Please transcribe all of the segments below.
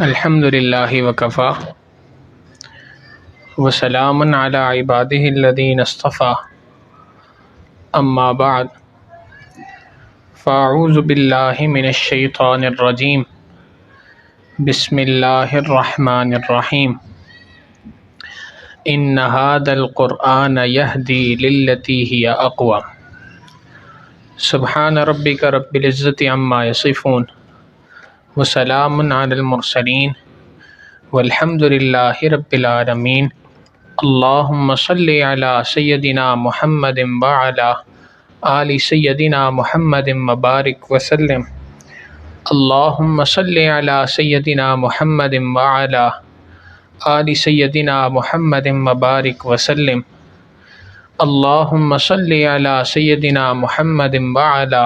الحمد للہ وکفا وسلام علی عبادہ الذین اصطفیٰ اما بعد فاعوذ باللہ من الشیطان الرجیم بسم اللہ الرحمن الرحیم ان ھذا القرآن یہدی للتی ہی اقوم سبحان ربک رب العزۃ عما یصفون وسلام علی المرسلین والحمد للہ رب العالمین اللہم صلی علی سیدنا محمد وعلی آل سیدنا محمد مبارک وسلم اللہم صلی علی سیدنا محمد وعلی آل سیدنا محمد مبارک وسلم اللہم صلی علی سیدنا محمد وعلی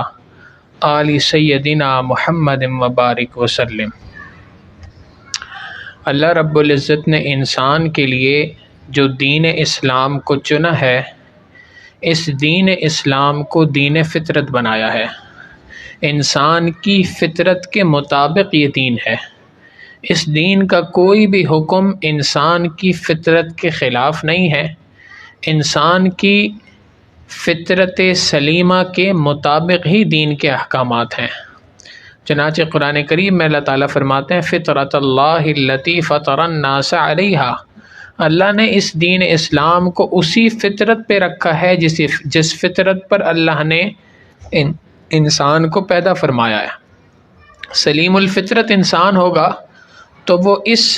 آل سیدنا محمد مبارک وسلم۔ اللہ رب العزت نے انسان کے لیے جو دین اسلام کو چنا ہے، اس دین اسلام کو دین فطرت بنایا ہے۔ انسان کی فطرت کے مطابق یہ دین ہے۔ اس دین کا کوئی بھی حکم انسان کی فطرت کے خلاف نہیں ہے، انسان کی فطرت سلیمہ کے مطابق ہی دین کے احکامات ہیں۔ چنانچہ قرآن کریم میں اللہ تعالیٰ فرماتے ہیں فطرت اللہ التی فطر الناس علیہا، اللہ نے اس دین اسلام کو اسی فطرت پہ رکھا ہے جس فطرت پر اللہ نے انسان کو پیدا فرمایا ہے۔ سلیم الفطرت انسان ہوگا تو وہ اس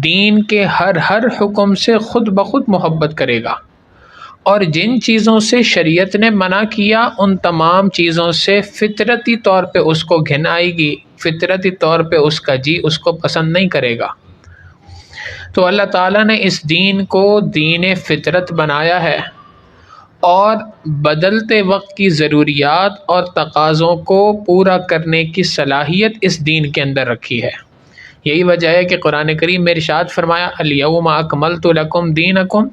دین کے ہر حکم سے خود بخود محبت کرے گا، اور جن چیزوں سے شریعت نے منع کیا ان تمام چیزوں سے فطرتی طور پہ اس کو گھن آئے گی، فطرتی طور پہ اس کا جی اس کو پسند نہیں کرے گا۔ تو اللہ تعالیٰ نے اس دین کو دین فطرت بنایا ہے، اور بدلتے وقت کی ضروریات اور تقاضوں کو پورا کرنے کی صلاحیت اس دین کے اندر رکھی ہے۔ یہی وجہ ہے کہ قرآن کریم میں ارشاد فرمایا الیوم اکملت لکم دینکم،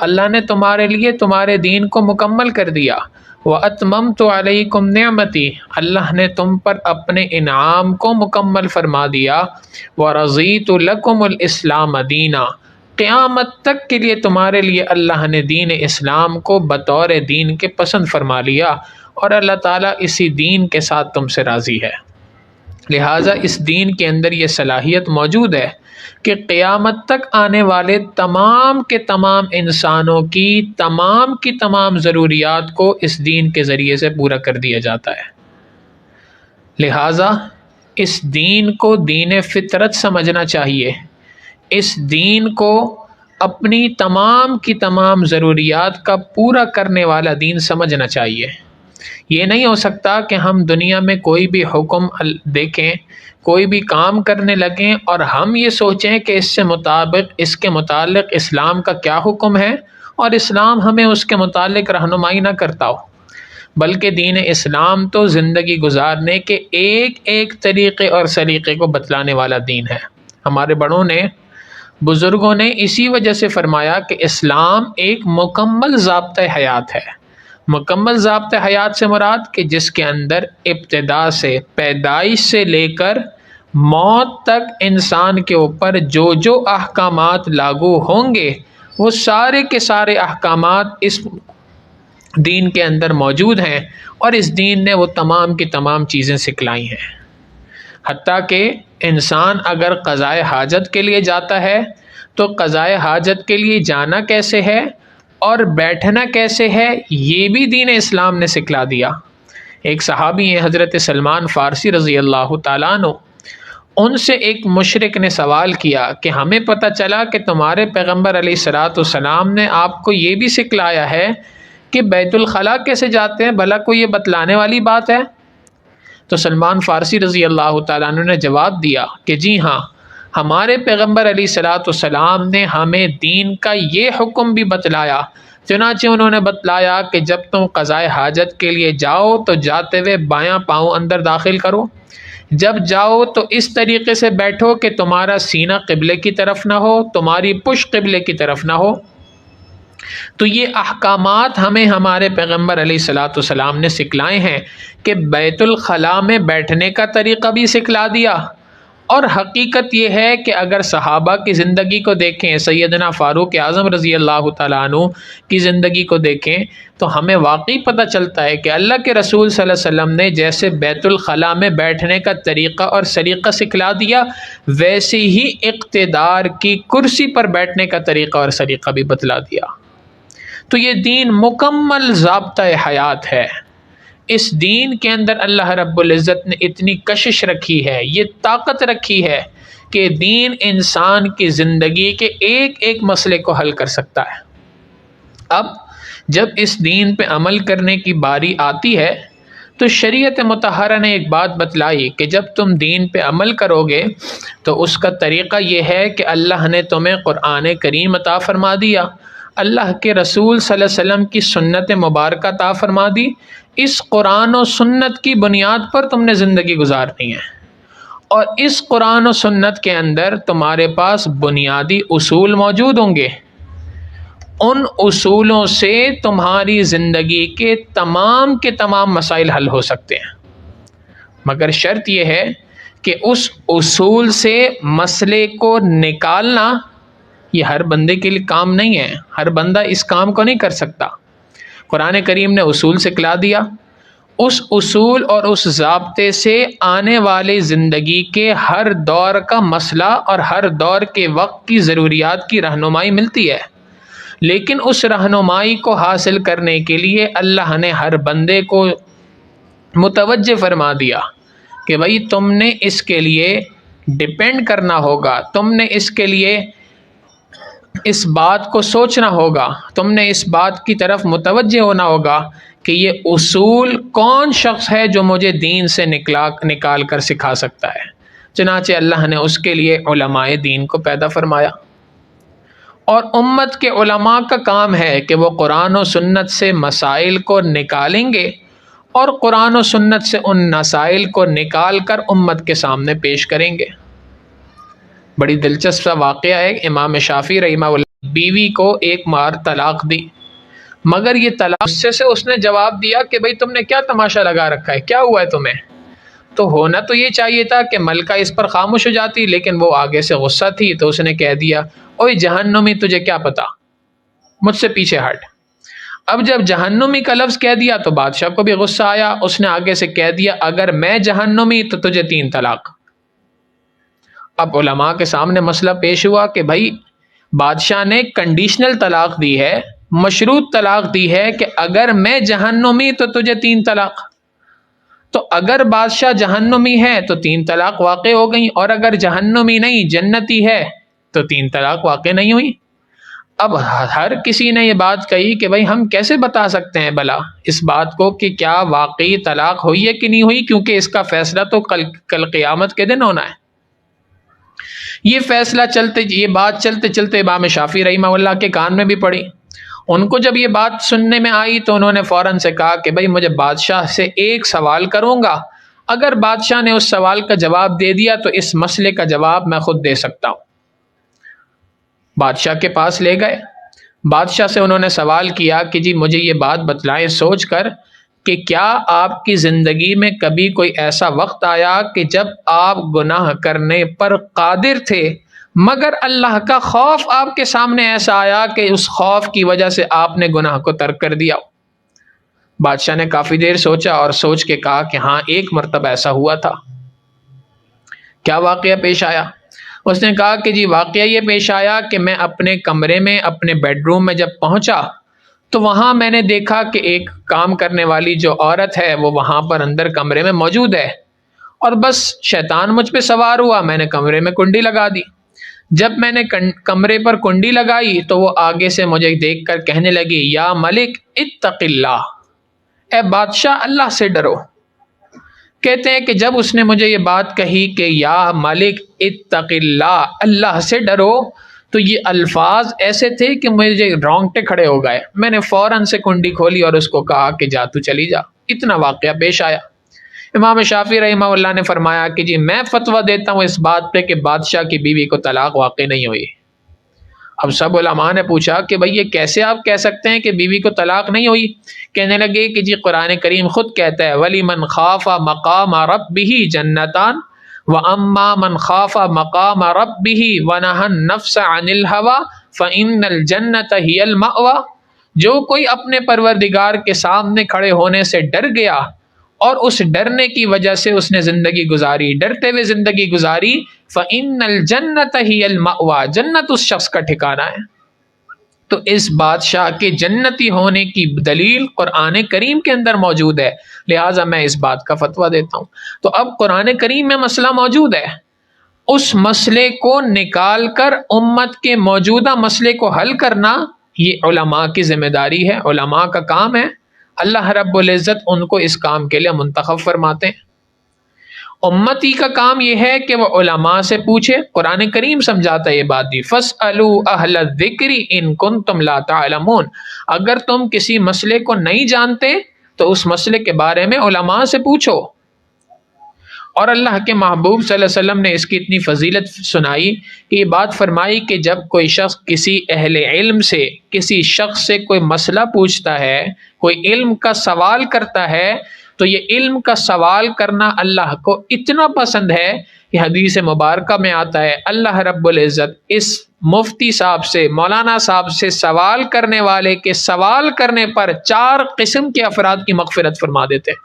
اللہ نے تمہارے لیے تمہارے دین کو مکمل کر دیا۔ وَأَتْمَمْتُ عَلَيْكُمْ نِعْمَتِي، اللہ نے تم پر اپنے انعام کو مکمل فرما دیا۔ وَرَضِيتُ لَكُمُ الْإِسْلَامَ دِينًا، قیامت تک کے لیے تمہارے لیے اللہ نے دین اسلام کو بطور دین کے پسند فرما لیا، اور اللہ تعالیٰ اسی دین کے ساتھ تم سے راضی ہے۔ لہٰذا اس دین کے اندر یہ صلاحیت موجود ہے کہ قیامت تک آنے والے تمام کے تمام انسانوں کی تمام ضروریات کو اس دین کے ذریعے سے پورا کر دیا جاتا ہے۔ لہٰذا اس دین کو دین فطرت سمجھنا چاہیے، اس دین کو اپنی تمام کی تمام ضروریات کا پورا کرنے والا دین سمجھنا چاہیے۔ یہ نہیں ہو سکتا کہ ہم دنیا میں کوئی بھی حکم دیکھیں، کوئی بھی کام کرنے لگیں اور ہم یہ سوچیں کہ اس کے متعلق اسلام کا کیا حکم ہے، اور اسلام ہمیں اس کے متعلق رہنمائی نہ کرتا ہو، بلکہ دین اسلام تو زندگی گزارنے کے ایک طریقے اور سلیقے کو بتلانے والا دین ہے۔ ہمارے بڑوں نے، بزرگوں نے اسی وجہ سے فرمایا کہ اسلام ایک مکمل ضابطۂ حیات ہے۔ مکمل ضابطۂ حیات سے مراد کہ جس کے اندر ابتدا سے، پیدائش سے لے کر موت تک انسان کے اوپر جو احکامات لاگو ہوں گے وہ سارے کے سارے احکامات اس دین کے اندر موجود ہیں، اور اس دین نے وہ تمام کی تمام چیزیں سکھلائی ہیں۔ حتیٰ کہ انسان اگر قضائے حاجت کے لیے جاتا ہے تو قضائے حاجت کے لیے جانا کیسے ہے اور بیٹھنا کیسے ہے یہ بھی دین اسلام نے سکھلا دیا۔ ایک صحابی ہیں حضرت سلمان فارسی رضی اللہ تعالیٰ عنہ، ان سے ایک مشرک نے سوال کیا کہ ہمیں پتہ چلا کہ تمہارے پیغمبر علیہ الصلوۃ والسلام نے آپ کو یہ بھی سکھلایا ہے کہ بیت الخلاء کیسے جاتے ہیں، بھلا کوئی یہ بتلانے والی بات ہے؟ تو سلمان فارسی رضی اللہ تعالیٰ عنہ نے جواب دیا کہ جی ہاں، ہمارے پیغمبر علیہ الصلوۃ والسلام نے ہمیں دین کا یہ حکم بھی بتلایا۔ چنانچہ انہوں نے بتلایا کہ جب تم قضائے حاجت کے لیے جاؤ تو جاتے ہوئے بایاں پاؤں اندر داخل کرو، جب جاؤ تو اس طریقے سے بیٹھو کہ تمہارا سینہ قبلے کی طرف نہ ہو، تمہاری پشت قبلے کی طرف نہ ہو۔ تو یہ احکامات ہمیں ہمارے پیغمبر علیہ الصلوۃ والسلام نے سکھلائے ہیں کہ بیت الخلاء میں بیٹھنے کا طریقہ بھی سکھلا دیا، اور حقیقت یہ ہے کہ اگر صحابہ کی زندگی کو دیکھیں، سیدنا فاروق اعظم رضی اللہ تعالیٰ عنہ کی زندگی کو دیکھیں، تو ہمیں واقعی پتہ چلتا ہے کہ اللہ کے رسول صلی اللہ علیہ وسلم نے جیسے بیت الخلاء میں بیٹھنے کا طریقہ اور سلیقہ سکھلا دیا، ویسے ہی اقتدار کی کرسی پر بیٹھنے کا طریقہ اور سلیقہ بھی بتلا دیا۔ تو یہ دین مکمل ضابطہ حیات ہے۔ اس دین کے اندر اللہ رب العزت نے اتنی کشش رکھی ہے، یہ طاقت رکھی ہے کہ دین انسان کی زندگی کے ایک ایک مسئلے کو حل کر سکتا ہے۔ اب جب اس دین پہ عمل کرنے کی باری آتی ہے تو شریعت مطہرہ نے ایک بات بتلائی کہ جب تم دین پہ عمل کرو گے تو اس کا طریقہ یہ ہے کہ اللہ نے تمہیں قرآن کریم عطا فرما دیا، اللہ کے رسول صلی اللہ علیہ وسلم کی سنت مبارکہ عطا فرما دی، اس قرآن و سنت کی بنیاد پر تم نے زندگی گزارنی ہے، اور اس قرآن و سنت کے اندر تمہارے پاس بنیادی اصول موجود ہوں گے، ان اصولوں سے تمہاری زندگی کے تمام مسائل حل ہو سکتے ہیں، مگر شرط یہ ہے کہ اس اصول سے مسئلے کو نکالنا یہ ہر بندے کے لیے کام نہیں ہے، ہر بندہ اس کام کو نہیں کر سکتا۔ قرآن کریم نے اصول سکھلا دیا، اس اصول اور اس ضابطے سے آنے والی زندگی کے ہر دور کا مسئلہ اور ہر دور کے وقت کی ضروریات کی رہنمائی ملتی ہے، لیکن اس رہنمائی کو حاصل کرنے کے لیے اللہ نے ہر بندے کو متوجہ فرما دیا کہ بھائی تم نے اس کے لیے ڈیپینڈ کرنا ہوگا، تم نے اس کے لیے اس بات کو سوچنا ہوگا، تم نے اس بات کی طرف متوجہ ہونا ہوگا کہ یہ اصول کون شخص ہے جو مجھے دین سے نکال کر سکھا سکتا ہے۔ چنانچہ اللہ نے اس کے لیے علماء دین کو پیدا فرمایا، اور امت کے علماء کا کام ہے کہ وہ قرآن و سنت سے مسائل کو نکالیں گے اور قرآن و سنت سے ان مسائل کو نکال کر امت کے سامنے پیش کریں گے۔ بڑی دلچسپ سا واقعہ ہے، امام شافعی رحمہ اللہ بیوی کو ایک بار طلاق دی، مگر یہ طلاق غصے سے اس نے جواب دیا کہ بھئی تم نے کیا تماشا لگا رکھا ہے، کیا ہوا ہے تمہیں؟ تو ہونا تو یہ چاہیے تھا کہ ملکہ اس پر خاموش ہو جاتی، لیکن وہ آگے سے غصہ تھی تو اس نے کہہ دیا، اوے جہنمی تجھے کیا پتا، مجھ سے پیچھے ہٹ۔ اب جب جہنمی کا لفظ کہہ دیا تو بادشاہ کو بھی غصہ آیا، اس نے آگے سے کہہ دیا اگر میں جہنمی تو تجھے 3 طلاق۔ اب علماء کے سامنے مسئلہ پیش ہوا کہ بھائی بادشاہ نے کنڈیشنل طلاق دی ہے، مشروط طلاق دی ہے کہ اگر میں جہنمی تو تجھے 3 طلاق۔ تو اگر بادشاہ جہنمی ہے تو 3 طلاق واقع ہو گئیں، اور اگر جہنمی نہیں جنتی ہے تو 3 طلاق واقع نہیں ہوئی۔ اب ہر کسی نے یہ بات کہی کہ بھائی ہم کیسے بتا سکتے ہیں بھلا اس بات کو کہ کیا واقعی طلاق ہوئی ہے کہ نہیں ہوئی، کیونکہ اس کا فیصلہ تو کل قیامت کے دن ہونا ہے۔ یہ بات چلتے چلتے امام شافعی رحمہ اللہ کے کان میں بھی پڑی۔ ان کو جب یہ بات سننے میں آئی تو انہوں نے فوراً سے کہا کہ بھائی مجھے بادشاہ سے ایک سوال کروں گا، اگر بادشاہ نے اس سوال کا جواب دے دیا تو اس مسئلے کا جواب میں خود دے سکتا ہوں۔ بادشاہ کے پاس لے گئے، بادشاہ سے انہوں نے سوال کیا کہ جی مجھے یہ بات بتلائیں سوچ کر کہ کیا آپ کی زندگی میں کبھی کوئی ایسا وقت آیا کہ جب آپ گناہ کرنے پر قادر تھے مگر اللہ کا خوف آپ کے سامنے ایسا آیا کہ اس خوف کی وجہ سے آپ نے گناہ کو ترک کر دیا؟ بادشاہ نے کافی دیر سوچا اور سوچ کے کہا کہ ہاں ایک مرتبہ ایسا ہوا تھا۔ کیا واقعہ پیش آیا؟ اس نے کہا کہ جی واقعہ یہ پیش آیا کہ میں اپنے کمرے میں اپنے بیڈ روم میں جب پہنچا تو وہاں میں نے دیکھا کہ ایک کام کرنے والی جو عورت ہے وہ وہاں پر اندر کمرے میں موجود ہے، اور بس شیطان مجھ پہ سوار ہوا، میں نے کمرے میں کنڈی لگا دی۔ جب میں نے کمرے پر کنڈی لگائی تو وہ آگے سے مجھے دیکھ کر کہنے لگی یا ملک اتق اللہ، اے بادشاہ اللہ سے ڈرو۔ کہتے ہیں کہ جب اس نے مجھے یہ بات کہی کہ یا ملک اتق اللہ، اللہ سے ڈرو، تو یہ الفاظ ایسے تھے کہ مجھے رونگٹے کھڑے ہو گئے۔ میں نے فوراً سے کنڈی کھولی اور اس کو کہا کہ جا تو چلی جا۔ اتنا واقعہ پیش آیا۔ امام شافعی رحمہ اللہ نے فرمایا کہ جی میں فتویٰ دیتا ہوں اس بات پہ کہ بادشاہ کی بیوی کو طلاق واقع نہیں ہوئی۔ اب سب علماء نے پوچھا کہ بھئی یہ کیسے آپ کہہ سکتے ہیں کہ بیوی کو طلاق نہیں ہوئی؟ کہنے لگے کہ جی قرآن کریم خود کہتا ہے وَلِمَنْ خَافَ مَقَامَ رَبِّهِ جَنَّتَانِ وَأَمَّا مَنْ خَافَ مَقَامَ رَبِّهِ وَنَهَى النَّفْسَ عَنِ الْهَوَىٰ فَإِنَّ الْجَنَّةَ هِيَ الْمَأْوَىٰ، جو کوئی اپنے پروردگار کے سامنے کھڑے ہونے سے ڈر گیا اور اس ڈرنے کی وجہ سے اس نے زندگی گزاری، ڈرتے ہوئے زندگی گزاری، فَإِنَّ الْجَنَّةَ هِيَ الْمَأْوَىٰ، جنت اس شخص کا ٹھکانہ ہے۔ تو اس بادشاہ کے جنتی ہونے کی دلیل قرآن کریم کے اندر موجود ہے، لہٰذا میں اس بات کا فتویٰ دیتا ہوں۔ تو اب قرآن کریم میں مسئلہ موجود ہے، اس مسئلے کو نکال کر امت کے موجودہ مسئلے کو حل کرنا یہ علماء کی ذمہ داری ہے، علماء کا کام ہے۔ اللہ رب العزت ان کو اس کام کے لیے منتخب فرماتے ہیں۔ امتی کا کام یہ ہے کہ وہ علماء سے پوچھے، قرآن کریم سمجھاتا ہے یہ بات دی، فَاسْأَلُوا أَهْلَ الذِّكْرِ إِن كُنتُمْ لَا تَعْلَمُونَ، اگر تم کسی مسئلے کو نہیں جانتے تو اس مسئلے کے بارے میں علماء سے پوچھو۔ اور اللہ کے محبوب صلی اللہ علیہ وسلم نے اس کی اتنی فضیلت سنائی کہ یہ بات فرمائی کہ جب کوئی شخص کسی اہل علم سے، کسی شخص سے کوئی مسئلہ پوچھتا ہے، کوئی علم کا سوال کرتا ہے، تو یہ علم کا سوال کرنا اللہ کو اتنا پسند ہے کہ حدیث مبارکہ میں آتا ہے اللہ رب العزت اس مفتی صاحب سے، مولانا صاحب سے سوال کرنے والے کے سوال کرنے پر 4 قسم کے افراد کی مغفرت فرما دیتے ہیں۔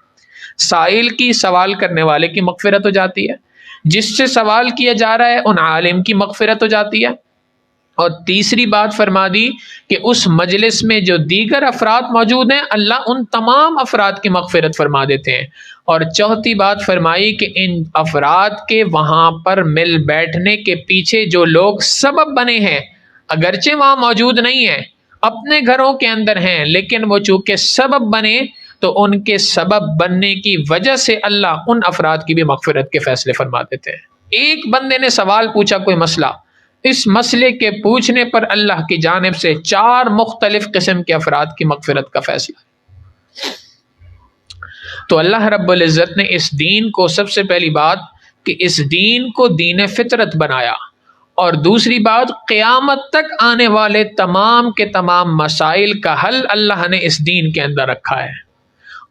سائل کی، سوال کرنے والے کی مغفرت ہو جاتی ہے، جس سے سوال کیا جا رہا ہے ان عالم کی مغفرت ہو جاتی ہے، اور تیسری بات فرما دی کہ اس مجلس میں جو دیگر افراد موجود ہیں اللہ ان تمام افراد کی مغفرت فرما دیتے ہیں، اور چوتھی بات فرمائی کہ ان افراد کے وہاں پر مل بیٹھنے کے پیچھے جو لوگ سبب بنے ہیں، اگرچہ وہاں موجود نہیں ہیں، اپنے گھروں کے اندر ہیں، لیکن وہ چونکہ سبب بنے تو ان کے سبب بننے کی وجہ سے اللہ ان افراد کی بھی مغفرت کے فیصلے فرما دیتے ہیں۔ ایک بندے نے سوال پوچھا کوئی مسئلہ، اس مسئلے کے پوچھنے پر اللہ کی جانب سے 4 مختلف قسم کے افراد کی مغفرت کا فیصلہ ہے۔ تو اللہ رب العزت نے اس دین کو، سب سے پہلی بات کہ اس دین کو دین فطرت بنایا، اور دوسری بات قیامت تک آنے والے تمام کے تمام مسائل کا حل اللہ نے اس دین کے اندر رکھا ہے،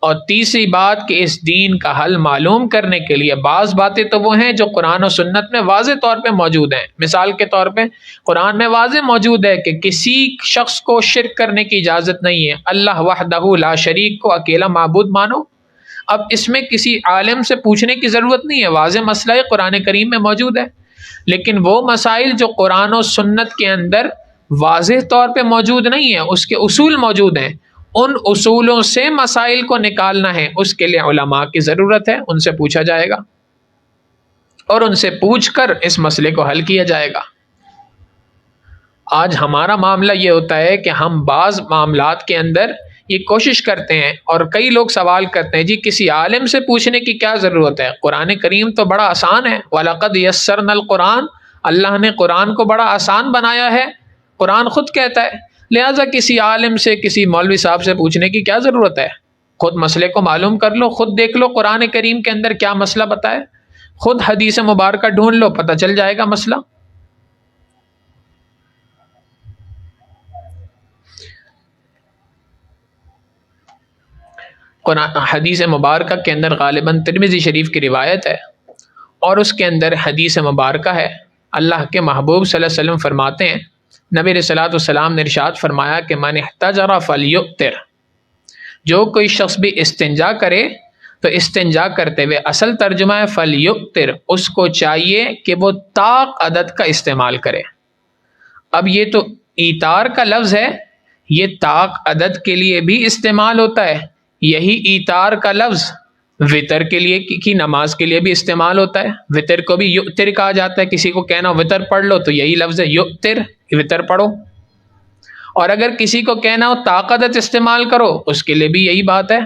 اور تیسری بات کہ اس دین کا حل معلوم کرنے کے لیے بعض باتیں تو وہ ہیں جو قرآن و سنت میں واضح طور پہ موجود ہیں۔ مثال کے طور پہ قرآن میں واضح موجود ہے کہ کسی شخص کو شرک کرنے کی اجازت نہیں ہے، اللہ وحدہ لا شریک کو اکیلا معبود مانو۔ اب اس میں کسی عالم سے پوچھنے کی ضرورت نہیں ہے، واضح مسئلہ قرآن کریم میں موجود ہے، لیکن وہ مسائل جو قرآن و سنت کے اندر واضح طور پہ موجود نہیں ہیں، اس کے اصول موجود ہیں، ان اصولوں سے مسائل کو نکالنا ہے، اس کے لیے علماء کی ضرورت ہے، ان سے پوچھا جائے گا اور ان سے پوچھ کر اس مسئلے کو حل کیا جائے گا۔ آج ہمارا معاملہ یہ ہوتا ہے کہ ہم بعض معاملات کے اندر یہ کوشش کرتے ہیں، اور کئی لوگ سوال کرتے ہیں جی کسی عالم سے پوچھنے کی کیا ضرورت ہے، قرآن کریم تو بڑا آسان ہے، وَلَقَدْ يَسَّرْنَا الْقُرْآنَ، اللہ نے قرآن کو بڑا آسان بنایا ہے، قرآن خود کہتا ہے، لہٰذا کسی عالم سے، کسی مولوی صاحب سے پوچھنے کی کیا ضرورت ہے، خود مسئلے کو معلوم کر لو، خود دیکھ لو قرآن کریم کے اندر کیا مسئلہ بتائے، خود حدیث مبارکہ ڈھونڈ لو، پتہ چل جائے گا مسئلہ۔ حدیث مبارکہ کے اندر غالباً ترمذی شریف کی روایت ہے، اور اس کے اندر حدیث مبارکہ ہے، اللہ کے محبوب صلی اللہ علیہ وسلم فرماتے ہیں، نبی علیہ الصلوۃ والسلام نے ارشاد فرمایا کہ من احتجر فلیؤتر، جو کوئی شخص بھی استنجا کرے تو استنجا کرتے ہوئے، اصل ترجمہ ہے فلیؤتر، اس کو چاہیے کہ وہ طاق عدد کا استعمال کرے۔ اب یہ تو ایتار کا لفظ ہے، یہ طاق عدد کے لیے بھی استعمال ہوتا ہے، یہی ایتار کا لفظ وطر کے لیے کی نماز کے لیے بھی استعمال ہوتا ہے، وطر کو بھی یؤتر کہا جاتا ہے، کسی کو کہنا وطر پڑھ لو تو یہی لفظ ہے یؤتر، وطر پڑھو، اور اگر کسی کو کہنا ہو طاقت استعمال کرو اس کے لیے بھی یہی بات ہے۔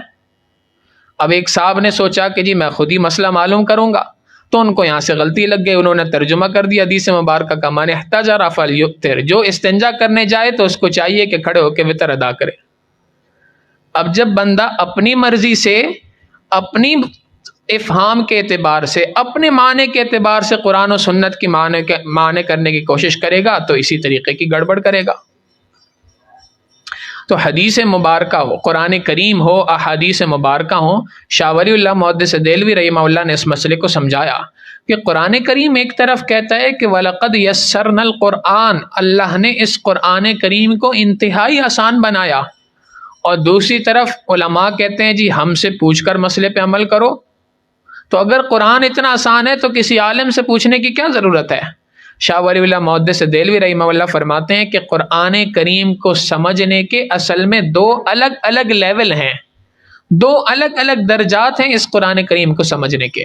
اب ایک صاحب نے سوچا کہ جی میں خود ہی مسئلہ معلوم کروں گا، تو ان کو یہاں سے غلطی لگ گئی، انہوں نے ترجمہ کر دیا حدیث مبارکہ کا من احتجر فلیؤتر، جو استنجا کرنے جائے تو اس کو چاہیے کہ کھڑے ہو کے وطر ادا کرے۔ اب جب بندہ اپنی مرضی سے، اپنی افہام کے اعتبار سے، اپنے معنی کے اعتبار سے قرآن و سنت کی معنی کرنے کی کوشش کرے گا تو اسی طریقے کی گڑبڑ کرے گا۔ تو حدیث مبارکہ ہو، قرآن کریم ہو، احادیث مبارکہ ہوں، شاہ ولی اللہ محدث دہلوی رحمہ اللہ نے اس مسئلے کو سمجھایا، کہ قرآن کریم ایک طرف کہتا ہے کہ وَلَقَدْ يَسَّرْنَا الْقُرْآنَ، اللہ نے اس قرآن کریم کو انتہائی آسان بنایا، اور دوسری طرف علماء کہتے ہیں جی ہم سے پوچھ کر مسئلے پہ عمل کرو۔ تو اگر قرآن اتنا آسان ہے تو کسی عالم سے پوچھنے کی کیا ضرورت ہے؟ شاہ ولی اللہ محدث دہلوی رحمہ اللہ فرماتے ہیں کہ قرآن کریم کو سمجھنے کے اصل میں دو الگ الگ لیول ہیں، دو الگ الگ درجات ہیں اس قرآن کریم کو سمجھنے کے۔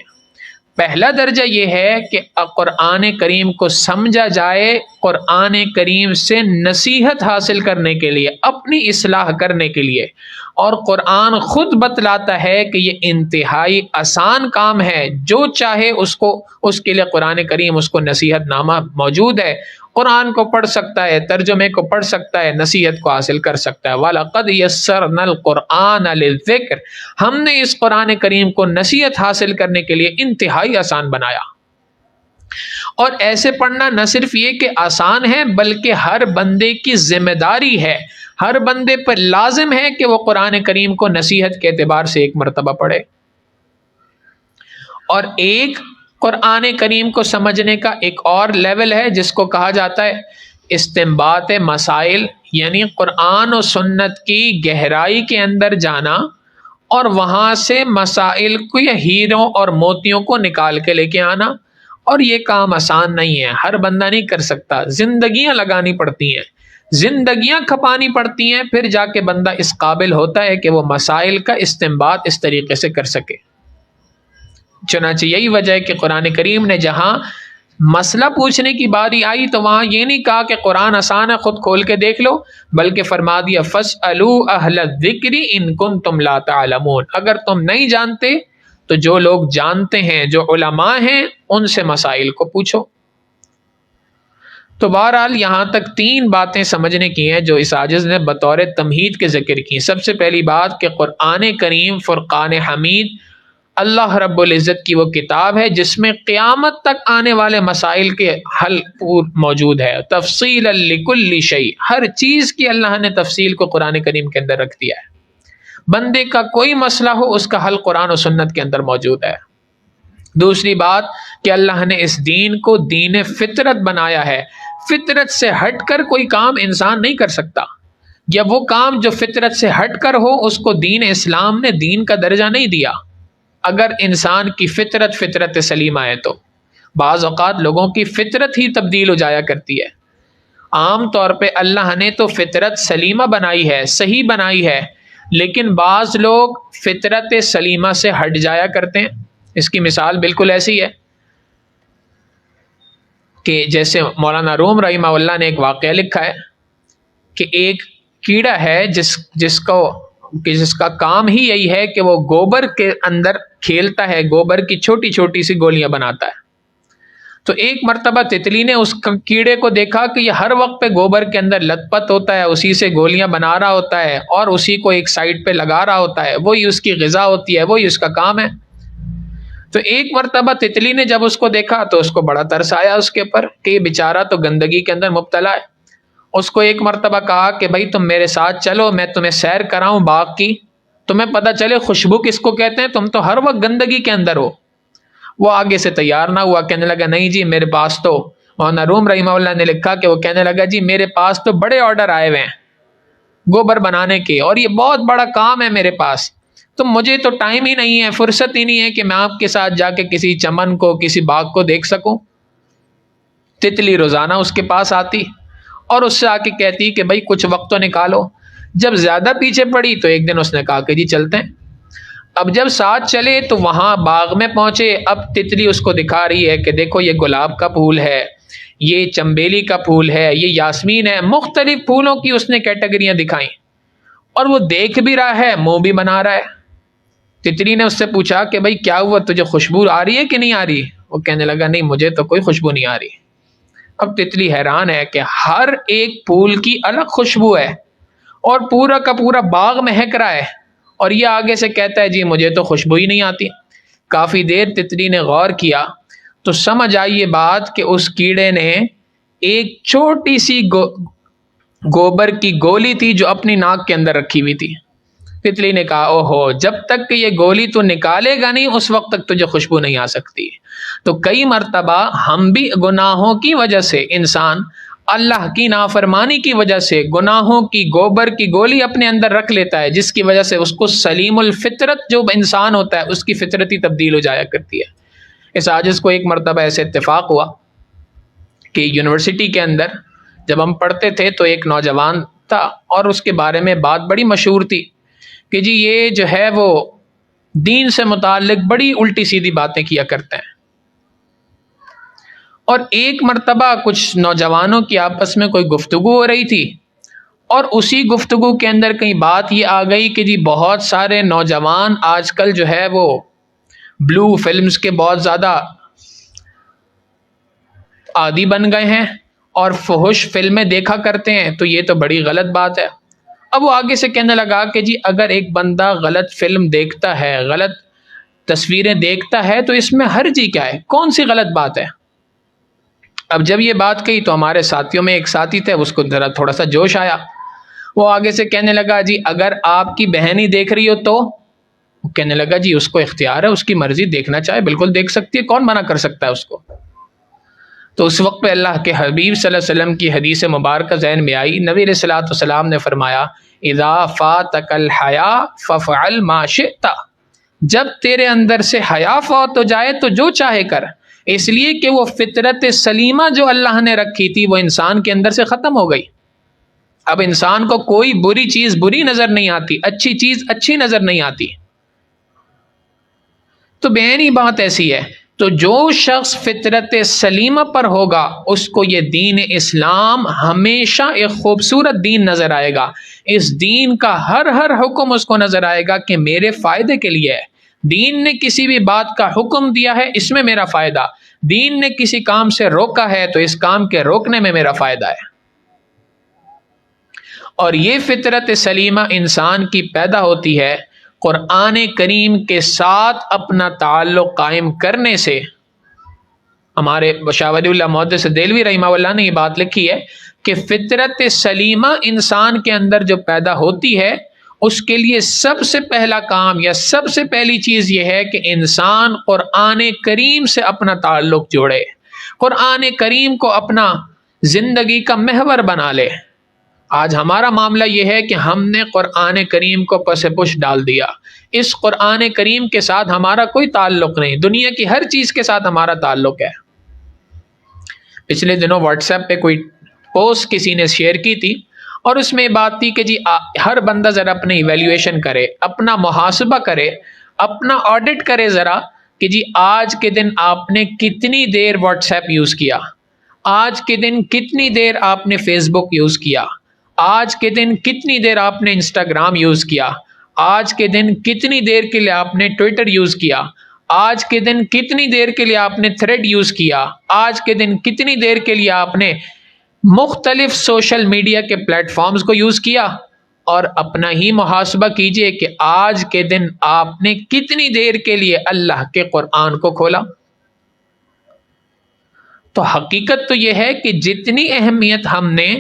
پہلا درجہ یہ ہے کہ قرآن کریم کو سمجھا جائے قرآن کریم سے نصیحت حاصل کرنے کے لیے، اپنی اصلاح کرنے کے لیے، اور قرآن خود بتلاتا ہے کہ یہ انتہائی آسان کام ہے، جو چاہے اس کے لیے قرآن کریم اس کو نصیحت نامہ موجود ہے، قرآن کو پڑھ سکتا ہے، ترجمے کو پڑھ سکتا ہے، نصیحت کو حاصل کر سکتا ہے۔ وَلَقَدْ يَسَّرْنَا الْقُرْآنَ لِلذِّكْرِ، ہم نے اس قرآن کریم کو نصیحت حاصل کرنے کے لیے انتہائی آسان بنایا۔ اور ایسے پڑھنا نہ صرف یہ کہ آسان ہے، بلکہ ہر بندے کی ذمہ داری ہے، ہر بندے پر لازم ہے کہ وہ قرآن کریم کو نصیحت کے اعتبار سے ایک مرتبہ پڑھے۔ اور ایک قرآن کریم کو سمجھنے کا ایک اور لیول ہے جس کو کہا جاتا ہے استنباط مسائل، یعنی قرآن و سنت کی گہرائی کے اندر جانا اور وہاں سے مسائل کو یا ہیروں اور موتیوں کو نکال کے لے کے آنا۔ اور یہ کام آسان نہیں ہے، ہر بندہ نہیں کر سکتا، زندگیاں لگانی پڑتی ہیں، زندگیاں کھپانی پڑتی ہیں، پھر جا کے بندہ اس قابل ہوتا ہے کہ وہ مسائل کا استنباط اس طریقے سے کر سکے۔ چنانچہ یہی وجہ ہے کہ قرآن کریم نے جہاں مسئلہ پوچھنے کی باری آئی تو وہاں یہ نہیں کہا کہ قرآن آسان ہے خود کھول کے دیکھ لو، بلکہ فرما دیا فَاسْأَلُوا أَهْلَ الذِّكْرِ إِن كُنتُمْ لَا تَعْلَمُونَ، اگر تم نہیں جانتے تو جو لوگ جانتے ہیں، جو علماء ہیں، ان سے مسائل کو پوچھو۔ تو بہرحال یہاں تک تین باتیں سمجھنے کی ہیں جو اس عاجز نے بطور تمہید کے ذکر کی۔ سب سے پہلی بات کہ قرآن کریم فرقان حمید اللہ رب العزت کی وہ کتاب ہے جس میں قیامت تک آنے والے مسائل کے حل موجود ہے، تفصیل لکل شیء، ہر چیز کی اللہ نے تفصیل کو قرآن کریم کے اندر رکھ دیا ہے۔ بندے کا کوئی مسئلہ ہو اس کا حل قرآن و سنت کے اندر موجود ہے۔ دوسری بات کہ اللہ نے اس دین کو دین فطرت بنایا ہے، فطرت سے ہٹ کر کوئی کام انسان نہیں کر سکتا، یا وہ کام جو فطرت سے ہٹ کر ہو اس کو دین اسلام نے دین کا درجہ نہیں دیا۔ اگر انسان کی فطرت سلیمہ ہے تو بعض اوقات لوگوں کی فطرت ہی تبدیل ہو جایا کرتی ہے۔ عام طور پہ اللہ نے تو فطرت سلیمہ بنائی ہے، صحیح بنائی ہے، لیکن بعض لوگ فطرت سلیمہ سے ہٹ جایا کرتے ہیں۔ اس کی مثال بالکل ایسی ہے کہ جیسے مولانا روم رحمہ اللہ نے ایک واقعہ لکھا ہے کہ ایک کیڑا ہے جس کا کام ہی یہی ہے کہ وہ گوبر کے اندر کھیلتا ہے، گوبر کی چھوٹی چھوٹی سی گولیاں بناتا ہے۔ تو ایک مرتبہ تتلی نے اس کیڑے کو دیکھا کہ یہ ہر وقت پہ گوبر کے اندر لت پت ہوتا ہے، اسی سے گولیاں بنا رہا ہوتا ہے اور اسی کو ایک سائڈ پہ لگا رہا ہوتا ہے، وہی اس کی غذا ہوتی ہے، وہی اس کا کام ہے۔ تو ایک مرتبہ تتلی نے جب اس کو دیکھا تو اس کو بڑا ترس آیا اس کے اوپر کہ یہ بیچارہ تو گندگی کے اندر مبتلا ہے۔ اس کو ایک مرتبہ کہا کہ بھائی تم میرے ساتھ چلو، میں تمہیں سیر کراؤں باغ کی، تمہیں پتہ چلے خوشبو کس کو کہتے ہیں، تم تو ہر وقت گندگی کے اندر ہو۔ وہ آگے سے تیار نہ ہوا، کہنے لگا نہیں جی میرے پاس تو، مولانا روم رحمہ اللہ نے لکھا کہ وہ کہنے لگا جی میرے پاس تو بڑے آرڈر آئے ہوئے ہیں گوبر بنانے کے، اور یہ بہت بڑا کام ہے میرے پاس، تو مجھے تو ٹائم ہی نہیں ہے، فرصت ہی نہیں ہے کہ میں آپ کے ساتھ جا کے کسی چمن کو، کسی باغ کو دیکھ سکوں۔ تتلی روزانہ اس کے پاس آتی اور اس سے آ کے کہتی کہ بھائی کچھ وقت تو نکالو۔ جب زیادہ پیچھے پڑی تو ایک دن اس نے کہا کہ جی چلتے ہیں۔ اب جب ساتھ چلے تو وہاں باغ میں پہنچے، اب تتلی اس کو دکھا رہی ہے کہ دیکھو یہ گلاب کا پھول ہے، یہ چمبیلی کا پھول ہے، یہ یاسمین ہے، مختلف پھولوں کی اس نے کیٹیگریاں دکھائیں، اور وہ دیکھ بھی رہا ہے، منہ بھی بنا رہا ہے۔ تتلی نے اس سے پوچھا کہ بھائی کیا ہوا، تجھے خوشبو آ رہی ہے کہ نہیں آ رہی؟ وہ کہنے لگا نہیں مجھے تو کوئی خوشبو نہیں آ رہی۔ اب تتلی حیران ہے کہ ہر ایک پھول کی الگ خوشبو ہے اور پورا کا پورا باغ مہک رہا ہے، اور یہ آگے سے کہتا ہے جی مجھے تو خوشبو ہی نہیں آتی۔ کافی دیر تتلی نے غور کیا تو سمجھ آئی یہ بات کہ اس کیڑے نے ایک چھوٹی سی گوبر کی گولی تھی جو اپنی ناک کے اندر رکھی ہوئی تھی، تتلی نے کہا اوہو، جب تک کہ یہ گولی تو نکالے گا نہیں اس وقت تک تجھے خوشبو نہیں آ سکتی۔ تو کئی مرتبہ ہم بھی گناہوں کی وجہ سے، انسان اللہ کی نافرمانی کی وجہ سے گناہوں کی گوبر کی گولی اپنے اندر رکھ لیتا ہے، جس کی وجہ سے اس کو سلیم الفطرت جو انسان ہوتا ہے اس کی فطرت ہی تبدیل ہو جایا کرتی ہے۔ اس عاجز کو ایک مرتبہ ایسے اتفاق ہوا کہ یونیورسٹی کے اندر جب ہم پڑھتے تھے تو ایک نوجوان تھا اور اس کے بارے میں بات بڑی مشہور تھی کہ جی یہ جو ہے وہ دین سے متعلق بڑی الٹی سیدھی باتیں کیا کرتے ہیں۔ اور ایک مرتبہ کچھ نوجوانوں کی آپس میں کوئی گفتگو ہو رہی تھی اور اسی گفتگو کے اندر کئی بات یہ آ گئی کہ جی بہت سارے نوجوان آج کل جو ہے وہ بلو فلمز کے بہت زیادہ عادی بن گئے ہیں اور فحش فلمیں دیکھا کرتے ہیں، تو یہ تو بڑی غلط بات ہے۔ اب وہ آگے سے کہنے لگا کہ جی اگر ایک بندہ غلط فلم دیکھتا ہے، غلط تصویریں دیکھتا ہے تو اس میں حرج کیا ہے، کون سی غلط بات ہے؟ اب جب یہ بات کہی تو ہمارے ساتھیوں میں ایک ساتھی تھے، اس کو ذرا تھوڑا سا جوش آیا، وہ آگے سے کہنے لگا جی اگر آپ کی بہن ہی دیکھ رہی ہو تو؟ وہ کہنے لگا جی اس کو اختیار ہے، اس کی مرضی، دیکھنا چاہے بالکل دیکھ سکتی ہے، کون منع کر سکتا ہے اس کو؟ تو اس وقت پہ اللہ کے حبیب صلی اللہ علیہ وسلم کی حدیث مبارکہ ذہن میں آئی۔ نبی علیہ الصلوۃ والسلام نے فرمایا اذا فاتک الحیا ففعل ما شئت، جب تیرے اندر سے حیا فوت ہو جائے تو جو چاہے کر، اس لیے کہ وہ فطرت سلیمہ جو اللہ نے رکھی تھی وہ انسان کے اندر سے ختم ہو گئی۔ اب انسان کو کوئی بری چیز بری نظر نہیں آتی، اچھی چیز اچھی نظر نہیں آتی۔ تو بہنی بات ایسی ہے، تو جو شخص فطرت سلیمہ پر ہوگا اس کو یہ دین اسلام ہمیشہ ایک خوبصورت دین نظر آئے گا۔ اس دین کا ہر حکم اس کو نظر آئے گا کہ میرے فائدے کے لیے ہے۔ دین نے کسی بھی بات کا حکم دیا ہے، اس میں میرا فائدہ، دین نے کسی کام سے روکا ہے تو اس کام کے روکنے میں میرا فائدہ ہے۔ اور یہ فطرت سلیمہ انسان کی پیدا ہوتی ہے قرآن کریم کے ساتھ اپنا تعلق قائم کرنے سے۔ ہمارے شاہ ولی اللہ محدث دہلوی رحمہ اللہ نے یہ بات لکھی ہے کہ فطرت سلیمہ انسان کے اندر جو پیدا ہوتی ہے اس کے لیے سب سے پہلا کام یا سب سے پہلی چیز یہ ہے کہ انسان قرآن کریم سے اپنا تعلق جوڑے، قرآن کریم کو اپنا زندگی کا محور بنا لے۔ آج ہمارا معاملہ یہ ہے کہ ہم نے قرآن کریم کو پس پش ڈال دیا، اس قرآن کریم کے ساتھ ہمارا کوئی تعلق نہیں، دنیا کی ہر چیز کے ساتھ ہمارا تعلق ہے۔ پچھلے دنوں واٹس ایپ پہ کوئی پوسٹ کسی نے شیئر کی تھی اور اس میں بات تھی کہ جی ہر بندہ ذرا اپنی ایویلیویشن کرے، اپنا محاسبہ کرے، اپنا آڈٹ کرے ذرا کہ جی آج کے دن آپ نے کتنی دیر واٹس ایپ یوز کیا، آج کے دن کتنی دیر آپ نے فیس بک یوز کیا، آج کے دن کتنی دیر آپ نے انسٹاگرام یوز کیا، آج کے دن کتنی دیر کے لیے آپ نے ٹویٹر یوز کیا، آج کے دن کتنی دیر کے لیے آپ نے تھریڈ یوز کیا، آج کے دن کتنی دیر کے لیے آپ نے مختلف سوشل میڈیا کے پلیٹ فارمز کو یوز کیا، اور اپنا ہی محاسبہ کیجئے کہ آج کے دن آپ نے کتنی دیر کے لیے اللہ کے قرآن کو کھولا۔ تو حقیقت تو یہ ہے کہ جتنی اہمیت ہم نے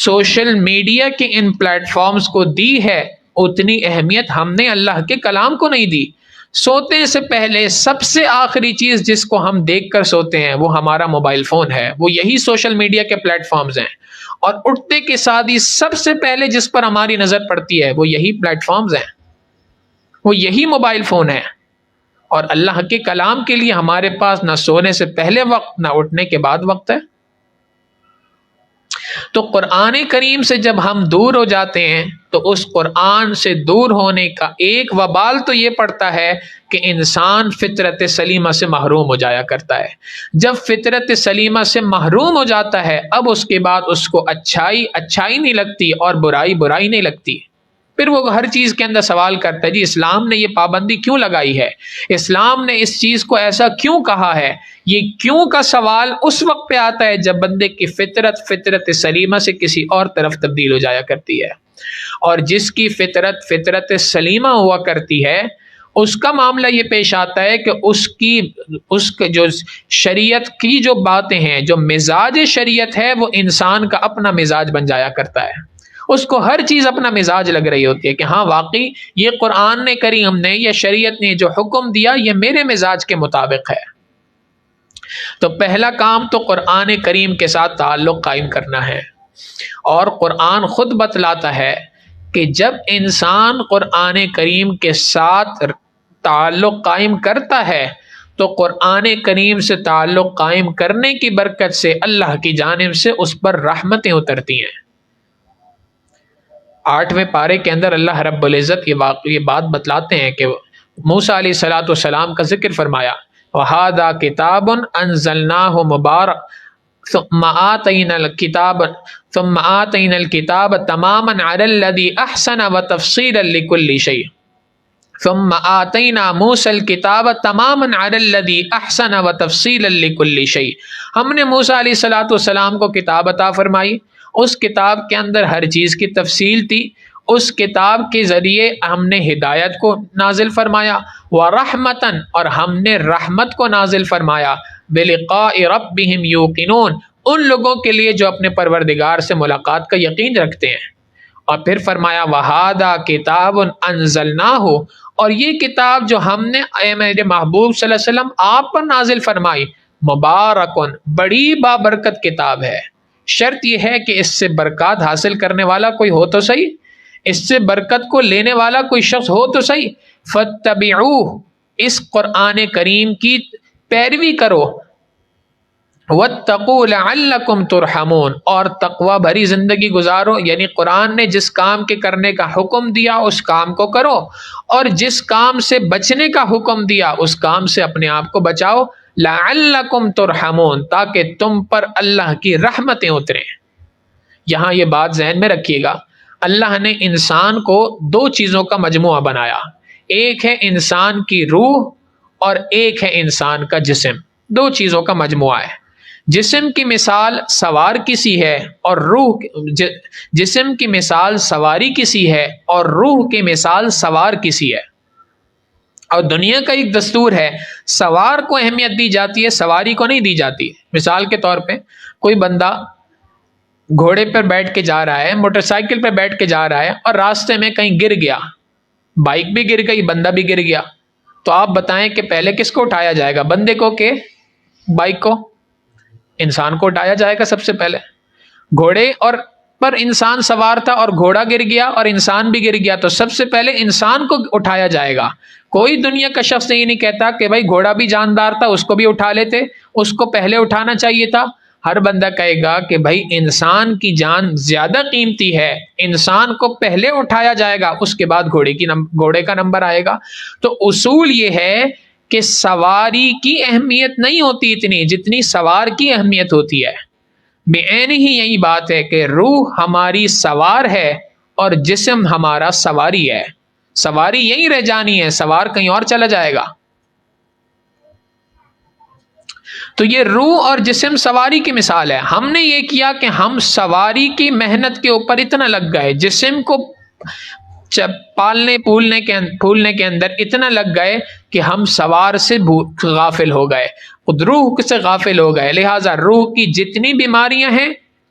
سوشل میڈیا کے ان پلیٹ فارمز کو دی ہے اتنی اہمیت ہم نے اللہ کے کلام کو نہیں دی۔ سوتے سے پہلے سب سے آخری چیز جس کو ہم دیکھ کر سوتے ہیں وہ ہمارا موبائل فون ہے، وہ یہی سوشل میڈیا کے پلیٹ فارمز ہیں، اور اٹھتے کے ساتھ ہی سب سے پہلے جس پر ہماری نظر پڑتی ہے وہ یہی پلیٹ فارمز ہیں، وہ یہی موبائل فون ہے۔ اور اللہ کے کلام کے لیے ہمارے پاس نہ سونے سے پہلے وقت نہ اٹھنے کے بعد وقت ہے۔ تو قرآن کریم سے جب ہم دور ہو جاتے ہیں تو اس قرآن سے دور ہونے کا ایک وبال تو یہ پڑتا ہے کہ انسان فطرت سلیمہ سے محروم ہو جایا کرتا ہے۔ جب فطرت سلیمہ سے محروم ہو جاتا ہے اب اس کے بعد اس کو اچھائی اچھائی نہیں لگتی اور برائی برائی نہیں لگتی۔ پھر وہ ہر چیز کے اندر سوال کرتا ہے جی اسلام نے یہ پابندی کیوں لگائی ہے، اسلام نے اس چیز کو ایسا کیوں کہا ہے۔ یہ کیوں کا سوال اس وقت پہ آتا ہے جب بندے کی فطرت سلیمہ سے کسی اور طرف تبدیل ہو جایا کرتی ہے، اور جس کی فطرت سلیمہ ہوا کرتی ہے اس کا معاملہ یہ پیش آتا ہے کہ اس کے جو شریعت کی جو باتیں ہیں، جو مزاج شریعت ہے وہ انسان کا اپنا مزاج بن جایا کرتا ہے۔ اس کو ہر چیز اپنا مزاج لگ رہی ہوتی ہے کہ ہاں واقعی یہ قرآن نے کریم نے یا شریعت نے جو حکم دیا یہ میرے مزاج کے مطابق ہے۔ تو پہلا کام تو قرآن کریم کے ساتھ تعلق قائم کرنا ہے، اور قرآن خود بتلاتا ہے کہ جب انسان قرآن کریم کے ساتھ تعلق قائم کرتا ہے تو قرآن کریم سے تعلق قائم کرنے کی برکت سے اللہ کی جانب سے اس پر رحمتیں اترتی ہیں۔ 8ویں پارے کے اندر اللہ رب العزت یہ بات بتلاتے ہیں کہ موسیٰ علیہ الصلاۃ والسلام کا ذکر فرمایا، وَهَذَا كِتَابٌ أَنزَلْنَاهُ مُبَارَكٌ ثُمَّ آتَيْنَا الْكِتَابَ تَمَامًا عَلَى الَّذِي أَحْسَنَ وَتَفْصِيلًا لِكُلِّ شَيْءٍ ثُمَّ آتَيْنَا مُوسَى الْكِتَابَ تَمَامًا عَلَى الَّذِي أَحْسَنَ وَتَفْصِيلًا لِكُلِّ شَيْءٍ۔ ہم نے موسیٰ علیہ الصلاۃ والسلام کو کتاب عطا فرمائی، اس کتاب کے اندر ہر چیز کی تفصیل تھی، اس کتاب کے ذریعے ہم نے ہدایت کو نازل فرمایا، وَرَحْمَةً اور ہم نے رحمت کو نازل فرمایا، بِلِقَاءِ رَبِّهِمْ يُوقِنُونَ ان لوگوں کے لیے جو اپنے پروردگار سے ملاقات کا یقین رکھتے ہیں۔ اور پھر فرمایا وَهَذَا كِتَابٌ أَنزَلْنَاهُ اور یہ کتاب جو ہم نے اے میرے محبوب صلی اللہ علیہ وسلم آپ پر نازل فرمائی، مبارکن بڑی بابرکت کتاب ہے۔ شرط یہ ہے کہ اس سے برکات حاصل کرنے والا کوئی ہو تو صحیح، اس سے برکت کو لینے والا کوئی شخص ہو تو صحیح۔ فَاتَّبِعُوهُ اس قرآن کریم کی پیروی کرو، وَاتَّقُوا لَعَلَّكُمْ تُرْحَمُونَ اور تقوی بھری زندگی گزارو، یعنی قرآن نے جس کام کے کرنے کا حکم دیا اس کام کو کرو، اور جس کام سے بچنے کا حکم دیا اس کام سے اپنے آپ کو بچاؤ، لَعَلَّكُمْ تُرْحَمُونَ تاکہ تم پر اللہ کی رحمتیں اتریں۔ یہاں یہ بات ذہن میں رکھیے گا، اللہ نے انسان کو دو چیزوں کا مجموعہ بنایا، ایک ہے انسان کی روح اور ایک ہے انسان کا جسم، دو چیزوں کا مجموعہ ہے۔ جسم کی مثال سوار کسی ہے اور جسم کی مثال سواری کسی ہے اور روح کی مثال سوار کسی ہے۔ اور دنیا کا ایک دستور ہے، سوار کو اہمیت دی جاتی ہے، سواری کو نہیں دی جاتی۔ مثال کے طور پہ کوئی بندہ گھوڑے پر بیٹھ کے جا رہا ہے، موٹر سائیکل پہ بیٹھ کے جا رہا ہے اور راستے میں کہیں گر گیا، بائک بھی گر گئی، بندہ بھی گر گیا، تو آپ بتائیں کہ پہلے کس کو اٹھایا جائے گا، بندے کو کہ بائک کو؟ انسان کو اٹھایا جائے گا سب سے پہلے۔ گھوڑے اور پر انسان سوار تھا اور گھوڑا گر گیا اور انسان بھی گر گیا، تو سب سے پہلے انسان کو اٹھایا جائے گا۔ کوئی دنیا کا شخص یہ نہیں کہتا کہ بھائی گھوڑا بھی جاندار تھا اس کو بھی اٹھا لیتے، اس کو پہلے اٹھانا چاہیے تھا۔ ہر بندہ کہے گا کہ بھائی انسان کی جان زیادہ قیمتی ہے، انسان کو پہلے اٹھایا جائے گا، اس کے بعد گھوڑے کا نمبر آئے گا۔ تو اصول یہ ہے کہ سواری کی اہمیت نہیں ہوتی اتنی جتنی سوار کی اہمیت ہوتی ہے۔ بعین ہی یہی بات ہے کہ روح ہماری سوار ہے اور جسم ہمارا سواری ہے۔ سواری یہیں رہ جانی ہے، سوار کہیں اور چلا جائے گا۔ تو یہ روح اور جسم سواری کی مثال ہے۔ ہم نے یہ کیا کہ ہم سواری کی محنت کے اوپر اتنا لگ گئے، جسم کو پالنے پھولنے کے اندر اتنا لگ گئے کہ ہم سوار سے غافل ہو گئے، خود روح سے غافل ہو گئے۔ لہٰذا روح کی جتنی بیماریاں ہیں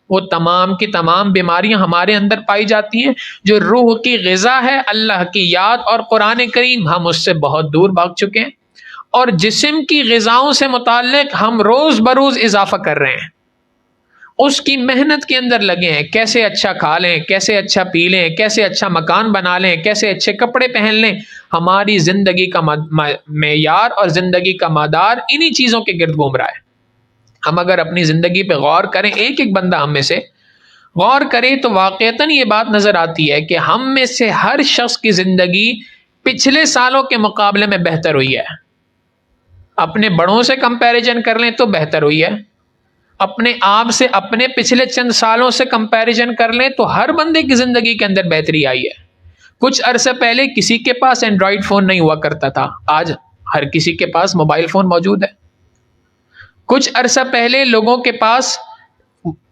وہ تمام کی تمام بیماریاں ہمارے اندر پائی جاتی ہیں۔ جو روح کی غذا ہے اللہ کی یاد اور قرآن کریم، ہم اس سے بہت دور بھاگ چکے ہیں، اور جسم کی غذاؤں سے متعلق ہم روز بروز اضافہ کر رہے ہیں، اس کی محنت کے اندر لگے ہیں، کیسے اچھا کھا لیں، کیسے اچھا پی لیں، کیسے اچھا مکان بنا لیں، کیسے اچھے کپڑے پہن لیں۔ ہماری زندگی کا معیار اور زندگی کا مدار انہی چیزوں کے گرد گھوم رہا ہے۔ ہم اگر اپنی زندگی پہ غور کریں، ایک ایک بندہ ہم میں سے غور کرے، تو واقعتاً یہ بات نظر آتی ہے کہ ہم میں سے ہر شخص کی زندگی پچھلے سالوں کے مقابلے میں بہتر ہوئی ہے۔ اپنے بڑوں سے کمپیریزن کر لیں تو بہتر ہوئی ہے، اپنے آپ سے اپنے پچھلے چند سالوں سے کمپیریزن کر لیں تو ہر بندے کی زندگی کے اندر بہتری آئی ہے۔ کچھ عرصہ پہلے کسی کے پاس اینڈرائڈ فون نہیں ہوا کرتا تھا، آج ہر کسی کے پاس موبائل فون موجود ہے۔ کچھ عرصہ پہلے لوگوں کے پاس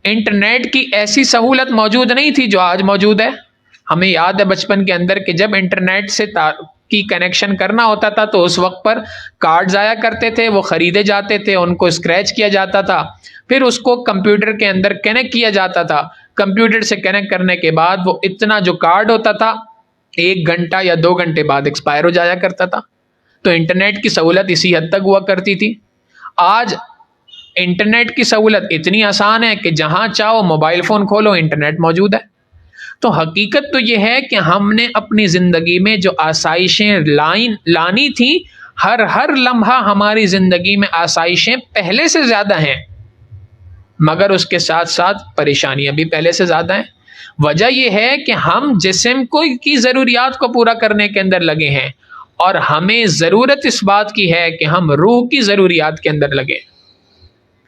انٹرنیٹ کی ایسی سہولت موجود نہیں تھی جو آج موجود ہے۔ ہمیں یاد ہے بچپن کے اندر کہ جب انٹرنیٹ سے کی کنیکشن کرنا ہوتا تھا تو اس وقت پر کارڈز آیا کرتے تھے، وہ خریدے جاتے تھے، ان کو اسکریچ کیا جاتا تھا، پھر اس کو کمپیوٹر کے اندر کنیکٹ کیا جاتا تھا. کمپیوٹر سے کنیکٹ کرنے کے بعد وہ اتنا جو کارڈ ہوتا تھا 1 گھنٹہ یا 2 گھنٹے بعد ایکسپائر ہو جایا کرتا تھا. تو انٹرنیٹ کی سہولت اسی حد تک ہوا کرتی تھی. آج انٹرنیٹ کی سہولت اتنی آسان ہے کہ جہاں چاہو موبائل فون کھولو انٹرنیٹ موجود ہے. تو حقیقت تو یہ ہے کہ ہم نے اپنی زندگی میں جو آسائشیں لانی تھیں، ہر لمحہ ہماری زندگی میں آسائشیں پہلے سے زیادہ ہیں، مگر اس کے ساتھ ساتھ پریشانیاں بھی پہلے سے زیادہ ہیں. وجہ یہ ہے کہ ہم جسم کی ضروریات کو پورا کرنے کے اندر لگے ہیں، اور ہمیں ضرورت اس بات کی ہے کہ ہم روح کی ضروریات کے اندر لگے.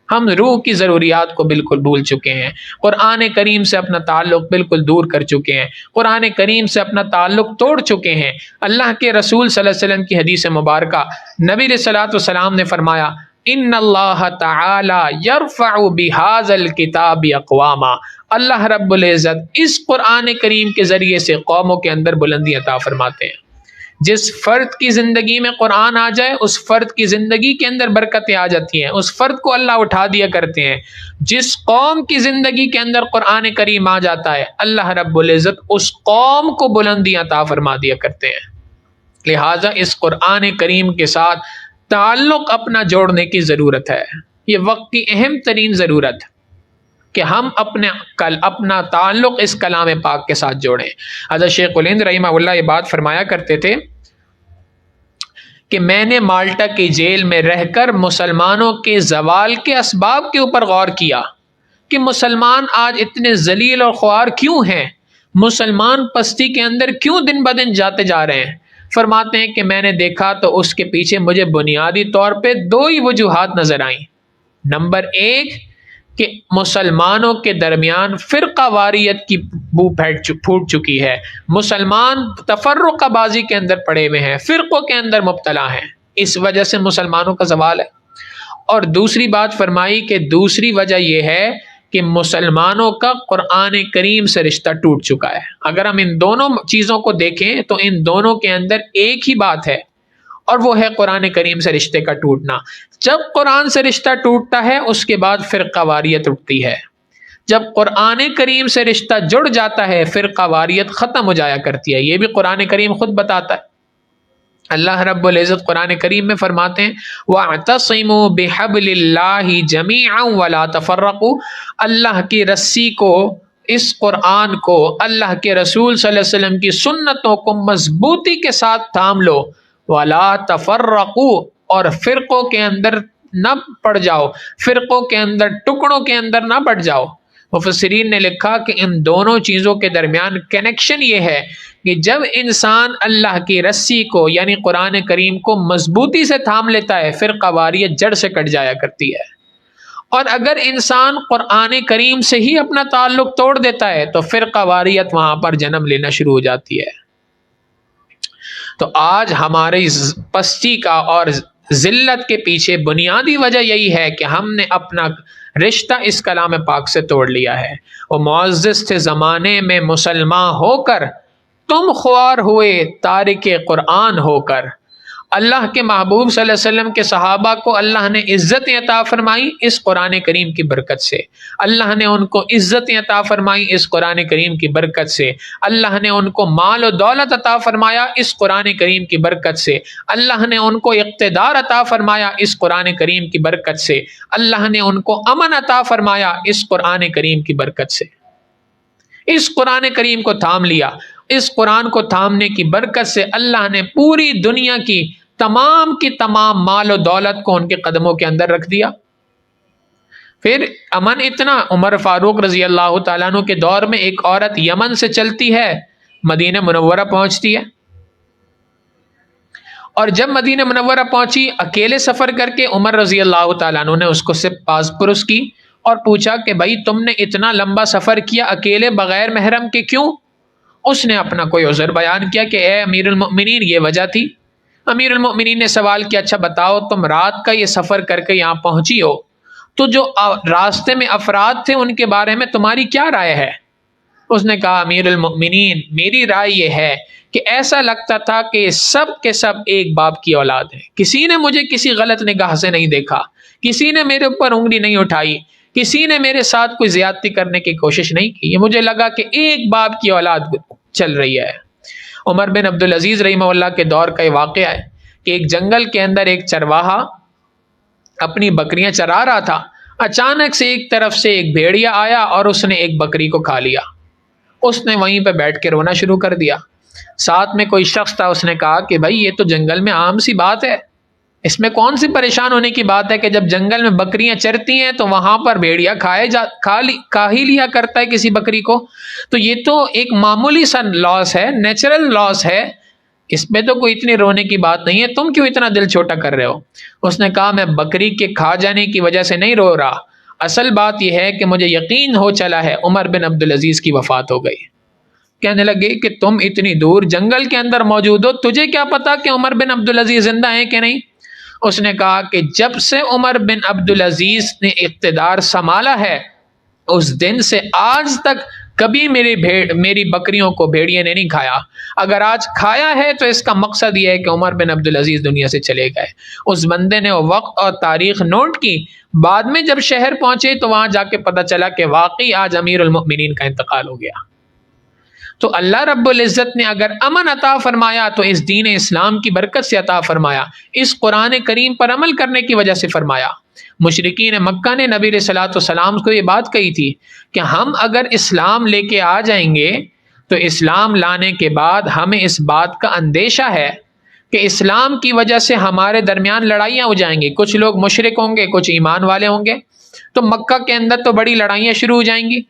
ہم روح کی ضروریات کو بالکل بھول چکے ہیں، قرآن کریم سے اپنا تعلق بالکل دور کر چکے ہیں، قرآن کریم سے اپنا تعلق توڑ چکے ہیں. اللہ کے رسول صلی اللہ علیہ وسلم کی حدیث مبارکہ، نبی علیہ الصلوۃ والسلام نے فرمایا ان اللہ تعالی یرفع بہذا الکتاب اقواما، اللہ رب العزت اس قرآن کریم کے ذریعے سے قوموں کے اندر بلندی عطا فرماتے ہیں. جس فرد کی زندگی میں قرآن آ جائے اس فرد کی زندگی کے اندر برکتیں آ جاتی ہیں، اس فرد کو اللہ اٹھا دیا کرتے ہیں. جس قوم کی زندگی کے اندر قرآن کریم آ جاتا ہے اللہ رب العزت اس قوم کو بلندی عطا فرما دیا کرتے ہیں. لہٰذا اس قرآن کریم کے ساتھ تعلق اپنا جوڑنے کی ضرورت ہے. یہ وقت کی اہم ترین ضرورت کہ ہم اپنا تعلق اس کلام پاک کے ساتھ جوڑیں. حضرت شیخ الہند رحمہ اللہ یہ بات فرمایا کرتے تھے کہ میں نے مالٹا کی جیل میں رہ کر مسلمانوں کے زوال کے اسباب کے اوپر غور کیا کہ مسلمان آج اتنے ذلیل اور خوار کیوں ہیں، مسلمان پستی کے اندر کیوں دن بدن جاتے جا رہے ہیں. فرماتے ہیں کہ میں نے دیکھا تو اس کے پیچھے مجھے بنیادی طور پہ 2 ہی وجوہات نظر آئیں. نمبر 1 کہ مسلمانوں کے درمیان فرقہ واریت کی بو پھوٹ چکی ہے، مسلمان تفرقہ بازی کے اندر پڑے ہوئے ہیں، فرقوں کے اندر مبتلا ہیں، اس وجہ سے مسلمانوں کا زوال ہے. اور دوسری بات فرمائی کہ دوسری وجہ یہ ہے کہ مسلمانوں کا قرآن کریم سے رشتہ ٹوٹ چکا ہے. اگر ہم ان دونوں چیزوں کو دیکھیں تو ان دونوں کے اندر ایک ہی بات ہے، اور وہ ہے قرآن کریم سے رشتے کا ٹوٹنا. جب قرآن سے رشتہ ٹوٹتا ہے اس کے بعد فرقہ واریت اٹھتی ہے. جب قرآن کریم سے رشتہ جڑ جاتا ہے فرقہ واریت ختم ہو جایا کرتی ہے. یہ بھی قرآن کریم خود بتاتا ہے. اللہ رب العزت قرآن کریم میں فرماتے ہیں وَاعْتَصِمُوا بِحَبْلِ اللَّهِ جَمِيعًا وَلَا تَفَرَّقُوا، اللہ کی رسی کو، اس قرآن کو، اللہ کے رسول صلی اللہ علیہ وسلم کی سنتوں کو مضبوطی کے ساتھ تھام لو، وَلَا تَفَرَّقُوا، اور فرقوں کے اندر نہ پڑ جاؤ، فرقوں کے اندر، ٹکڑوں کے اندر نہ پڑ جاؤ. مفسرین نے لکھا کہ ان دونوں چیزوں کے درمیان کنیکشن یہ ہے کہ جب انسان اللہ کی رسی کو یعنی قرآن کریم کو مضبوطی سے تھام لیتا ہے فرقہ واریت جڑ سے کٹ جایا کرتی ہے، اور اگر انسان قرآن کریم سے ہی اپنا تعلق توڑ دیتا ہے تو فرقہ واریت وہاں پر جنم لینا شروع ہو جاتی ہے. تو آج ہماری پستی کا اور ذلت کے پیچھے بنیادی وجہ یہی ہے کہ ہم نے اپنا رشتہ اس کلام پاک سے توڑ لیا ہے. وہ معزز تھے زمانے میں مسلمان ہو کر، تم خوار ہوئے تارک قرآن ہو کر. اللہ کے محبوب صلی اللہ علیہ وسلم کے صحابہ کو اللہ نے عزت عطا فرمائی اس قرآن کریم کی برکت سے. اللہ نے ان کو عزت عطا فرمائی اس قرآن کریم کی برکت سے. اللہ نے ان کو مال و دولت عطا فرمایا اس قرآن کریم کی برکت سے. اللہ نے ان کو اقتدار عطا فرمایا اس قرآن کریم کی برکت سے. اللہ نے ان کو امن عطا فرمایا اس قرآن کریم کی برکت سے. اس قرآن کریم کو تھام لیا. اس قرآن کو تھامنے کی برکت سے اللہ نے پوری دنیا کی تمام مال و دولت کو ان کے قدموں کے اندر رکھ دیا. پھر امن اتنا، عمر فاروق رضی اللہ تعالیٰ عنہ کے دور میں ایک عورت یمن سے چلتی ہے، مدینہ منورہ پہنچتی ہے، اور جب مدینہ منورہ پہنچی اکیلے سفر کر کے عمر رضی اللہ تعالیٰ عنہ نے اس کو سے پاس پرس کی اور پوچھا کہ بھائی تم نے اتنا لمبا سفر کیا اکیلے بغیر محرم کے کیوں؟ اس نے اپنا کوئی عذر بیان کیا کہ اے امیر المؤمنین یہ وجہ تھی. امیر المؤمنین نے سوال کیا اچھا بتاؤ تم رات کا یہ سفر کر کے یہاں پہنچی ہو تو جو راستے میں افراد تھے ان کے بارے میں تمہاری کیا رائے ہے؟ اس نے کہا امیر المؤمنین میری رائے یہ ہے کہ ایسا لگتا تھا کہ سب کے سب ایک باپ کی اولاد ہیں، کسی نے مجھے کسی غلط نگاہ سے نہیں دیکھا، کسی نے میرے اوپر انگلی نہیں اٹھائی، کسی نے میرے ساتھ کوئی زیادتی کرنے کی کوشش نہیں کی، یہ مجھے لگا کہ ایک باپ کی اولاد چل رہی ہے۔ عمر بن عبدالعزیز رحمہ اللہ کے دور کا یہ واقعہ ہے کہ ایک جنگل کے اندر ایک چرواہا اپنی بکریاں چرا رہا تھا، اچانک سے ایک طرف سے ایک بھیڑیا آیا اور اس نے ایک بکری کو کھا لیا۔ اس نے وہیں پہ بیٹھ کے رونا شروع کر دیا۔ ساتھ میں کوئی شخص تھا، اس نے کہا کہ بھائی یہ تو جنگل میں عام سی بات ہے، اس میں کون سی پریشان ہونے کی بات ہے کہ جب جنگل میں بکریاں چرتی ہیں تو وہاں پر بھیڑیا کھا ہی لیا کرتا ہے کسی بکری کو، تو یہ تو ایک معمولی سا لاس ہے، نیچرل لاس ہے، اس میں تو کوئی اتنی رونے کی بات نہیں ہے، تم کیوں اتنا دل چھوٹا کر رہے ہو؟ اس نے کہا میں بکری کے کھا جانے کی وجہ سے نہیں رو رہا، اصل بات یہ ہے کہ مجھے یقین ہو چلا ہے عمر بن عبدالعزیز کی وفات ہو گئی۔ کہنے لگے کہ تم اتنی دور جنگل کے اندر موجود ہو، تجھے کیا پتا کہ عمر بن عبدالعزیز زندہ ہیں کہ نہیں؟ اس نے کہا کہ جب سے عمر بن عبدالعزیز نے اقتدار سنبھالا ہے اس دن سے آج تک کبھی میری بکریوں کو بھیڑیے نے نہیں کھایا، اگر آج کھایا ہے تو اس کا مقصد یہ ہے کہ عمر بن عبدالعزیز دنیا سے چلے گئے۔ اس بندے نے وہ وقت اور تاریخ نوٹ کی، بعد میں جب شہر پہنچے تو وہاں جا کے پتہ چلا کہ واقعی آج امیر المؤمنین کا انتقال ہو گیا۔ تو اللہ رب العزت نے اگر امن عطا فرمایا تو اس دین اسلام کی برکت سے عطا فرمایا، اس قرآن کریم پر عمل کرنے کی وجہ سے فرمایا۔ مشرکین مکہ نے نبی علیہ الصلوۃ والسلام کو یہ بات کہی تھی کہ ہم اگر اسلام لے کے آ جائیں گے تو اسلام لانے کے بعد ہمیں اس بات کا اندیشہ ہے کہ اسلام کی وجہ سے ہمارے درمیان لڑائیاں ہو جائیں گی، کچھ لوگ مشرک ہوں گے، کچھ ایمان والے ہوں گے، تو مکہ کے اندر تو بڑی لڑائیاں شروع ہو جائیں گی۔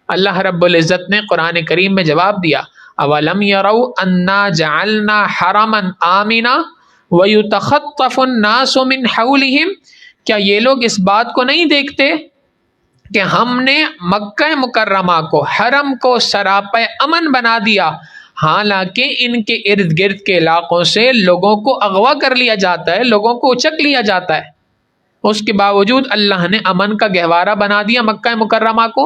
اللہ رب العزت نے قرآن کریم میں جواب دیا اولم یروا انا جعلنا حرما آمنا ویتخطف الناس من حولهم، کیا یہ لوگ اس بات کو نہیں دیکھتے کہ ہم نے مکہ مکرمہ کو، حرم کو سراپے امن بنا دیا، حالانکہ ان کے ارد گرد کے علاقوں سے لوگوں کو اغوا کر لیا جاتا ہے، لوگوں کو اچک لیا جاتا ہے، اس کے باوجود اللہ نے امن کا گہوارہ بنا دیا مکہ مکرمہ کو۔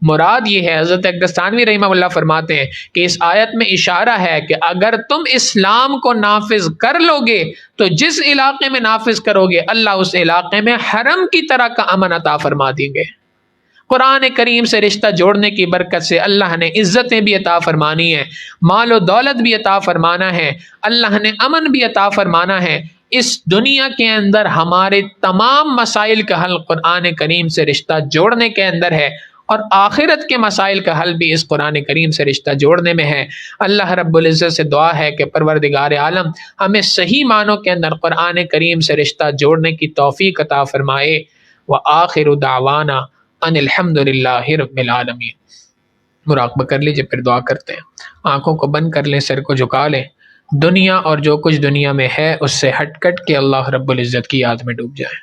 مراد یہ ہے، حضرت اقدس ثانوی رحمہ اللہ فرماتے ہیں کہ اس آیت میں اشارہ ہے کہ اگر تم اسلام کو نافذ کر لو گے تو جس علاقے میں نافذ کرو گے اللہ اس علاقے میں حرم کی طرح کا امن عطا فرما دیں گے۔ قرآن کریم سے رشتہ جوڑنے کی برکت سے اللہ نے عزتیں بھی عطا فرمانی ہے، مال و دولت بھی عطا فرمانا ہے، اللہ نے امن بھی عطا فرمانا ہے۔ اس دنیا کے اندر ہمارے تمام مسائل کا حل قرآن کریم سے رشتہ جوڑنے کے اندر ہے، اور آخرت کے مسائل کا حل بھی اس قرآن کریم سے رشتہ جوڑنے میں ہے۔ اللہ رب العزت سے دعا ہے کہ پروردگار عالم ہمیں صحیح معنوں کے اندر قرآن کریم سے رشتہ جوڑنے کی توفیق عطا فرمائے۔ وآخر دعوانا ان الحمد للہ رب العالمین۔ مراقبہ کر لیجیے، پھر دعا کرتے ہیں۔ آنکھوں کو بند کر لیں، سر کو جھکا لیں، دنیا اور جو کچھ دنیا میں ہے اس سے ہٹ کٹ کے اللہ رب العزت کی یاد میں ڈوب جائیں۔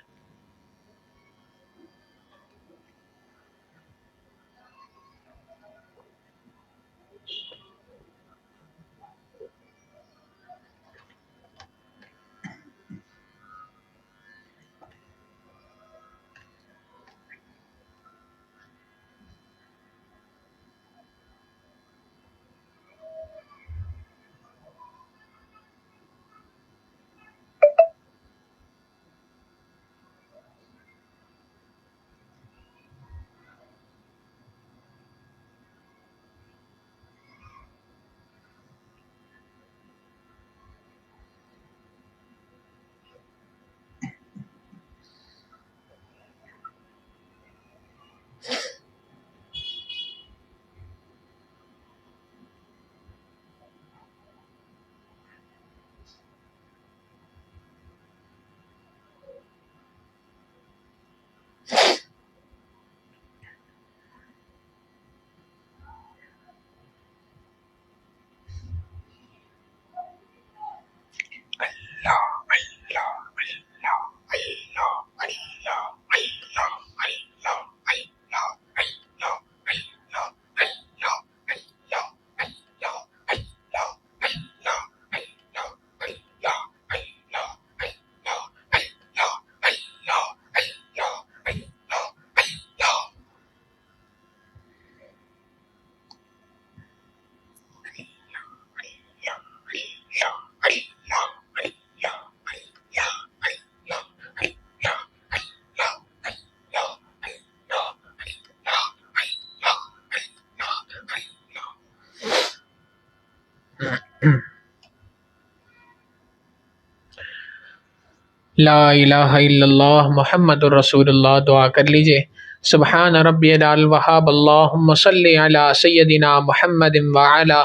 لا الہ الا اللہ محمد الرسول اللہ دعا کر لیجئے۔ سبحان ربی العلی الوہاب اللہم صلی علی سیدنا محمد وعلی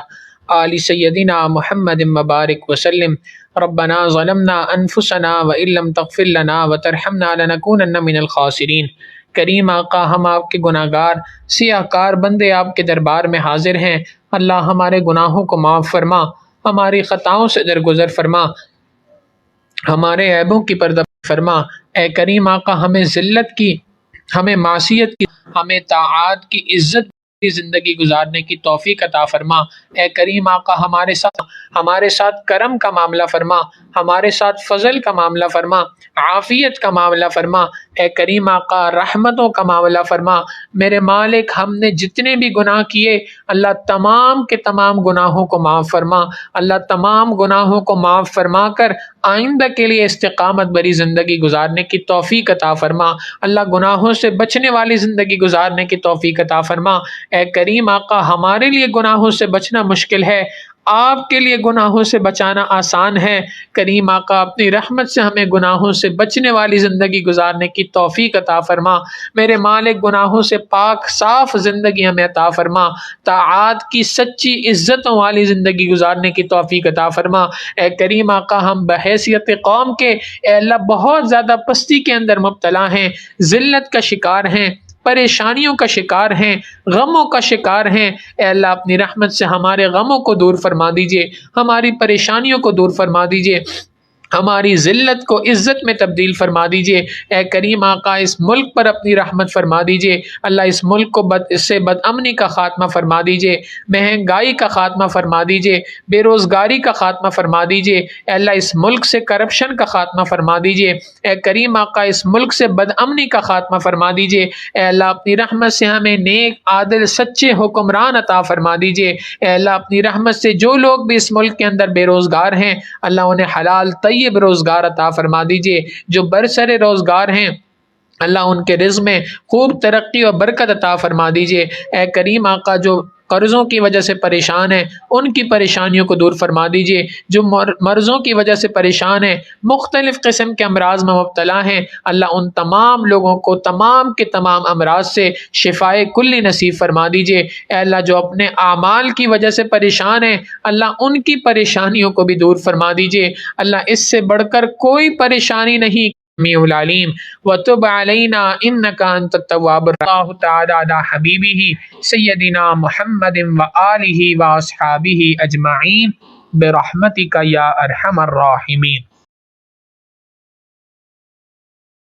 آل سیدنا محمد مبارک وسلم۔ ربنا ظلمنا انفسنا وان لم تغفر لنا وترحمنا لنکونن من الخاسرین۔ کریم آقا، ہم آپ کے گناہ گار سیاہ کار بندے آپ کے دربار میں حاضر ہیں۔ اللہ ہمارے گناہوں کو معاف فرما، ہماری خطاؤں سے درگزر فرما، ہمارے عیبوں کی پردہ فرما۔ اے کریم آقا، ہمیں ذلت کی، ہمیں معصیت کی، ہمیں طاعات کی عزت کی زندگی گزارنے کی توفیق عطا فرما۔ اے کریم آقا، ہمارے ساتھ کرم کا معاملہ فرما، ہمارے ساتھ فضل کا معاملہ فرما، عافیت کا معاملہ فرما۔ اے کریم آقا، رحمتوں کا معاملہ فرما۔ میرے مالک، ہم نے جتنے بھی گناہ کیے، اللہ تمام کے تمام گناہوں کو معاف فرما۔ اللہ تمام گناہوں کو معاف فرما کر آئندہ کے لیے استقامت بری زندگی گزارنے کی توفیق عطا فرما۔ اللہ گناہوں سے بچنے والی زندگی گزارنے کی توفیق عطا فرما۔ اے کریم آقا، ہمارے لیے گناہوں سے بچنا مشکل ہے، آپ کے لیے گناہوں سے بچانا آسان ہے۔ کریم آقا، اپنی رحمت سے ہمیں گناہوں سے بچنے والی زندگی گزارنے کی توفیق عطا فرما۔ میرے مالک، گناہوں سے پاک صاف زندگی ہمیں عطا فرما، طاعات کی سچی عزتوں والی زندگی گزارنے کی توفیق عطا فرما۔ اے کریم آقا، ہم بحیثیت قوم کے اے اللہ بہت زیادہ پستی کے اندر مبتلا ہیں، ذلت کا شکار ہیں، پریشانیوں کا شکار ہیں، غموں کا شکار ہیں۔ اے اللہ، اپنی رحمت سے ہمارے غموں کو دور فرما دیجئے، ہماری پریشانیوں کو دور فرما دیجئے، ہماری ذلت کو عزت میں تبدیل فرما دیجئے۔ اے کریم آقا، اس ملک پر اپنی رحمت فرما دیجئے۔ اللہ، اس ملک کو سے بد امنی کا خاتمہ فرما دیجئے، مہنگائی کا خاتمہ فرما دیجئے، بے روزگاری کا خاتمہ فرما دیجئے۔ اے اللہ، اس ملک سے کرپشن کا خاتمہ فرما دیجئے۔ اے کریم آقا، اس ملک سے بد امنی کا خاتمہ فرما دیجئے۔ اے اللہ، اپنی رحمت سے ہمیں نیک، عادل، سچے حکمران عطا فرما دیجئے۔ اے اللہ، اپنی رحمت سے جو لوگ بھی اس ملک کے اندر بے روزگار ہیں، اللہ انہیں حلال طیب روزگار عطا فرما دیجئے۔ جو برسر روزگار ہیں، اللہ ان کے رزق میں خوب ترقی اور برکت عطا فرما دیجئے۔ اے کریم آقا، جو قرضوں کی وجہ سے پریشان ہیں، ان کی پریشانیوں کو دور فرما دیجئے۔ جو مرضوں کی وجہ سے پریشان ہیں، مختلف قسم کے امراض میں مبتلا ہیں، اللہ ان تمام لوگوں کو تمام کے تمام امراض سے شفائے کلی نصیب فرما دیجئے۔ اے اللہ، جو اپنے اعمال کی وجہ سے پریشان ہیں، اللہ ان کی پریشانیوں کو بھی دور فرما دیجئے۔ اللہ، اس سے بڑھ کر کوئی پریشانی نہیں۔ سمیع العلیم وتب علینا انک انت التواب اللہ تعالی علی حبیبہ سیدنا محمد وآلہ واصحابہ اجمعین برحمتک یا ارحم الراحمین۔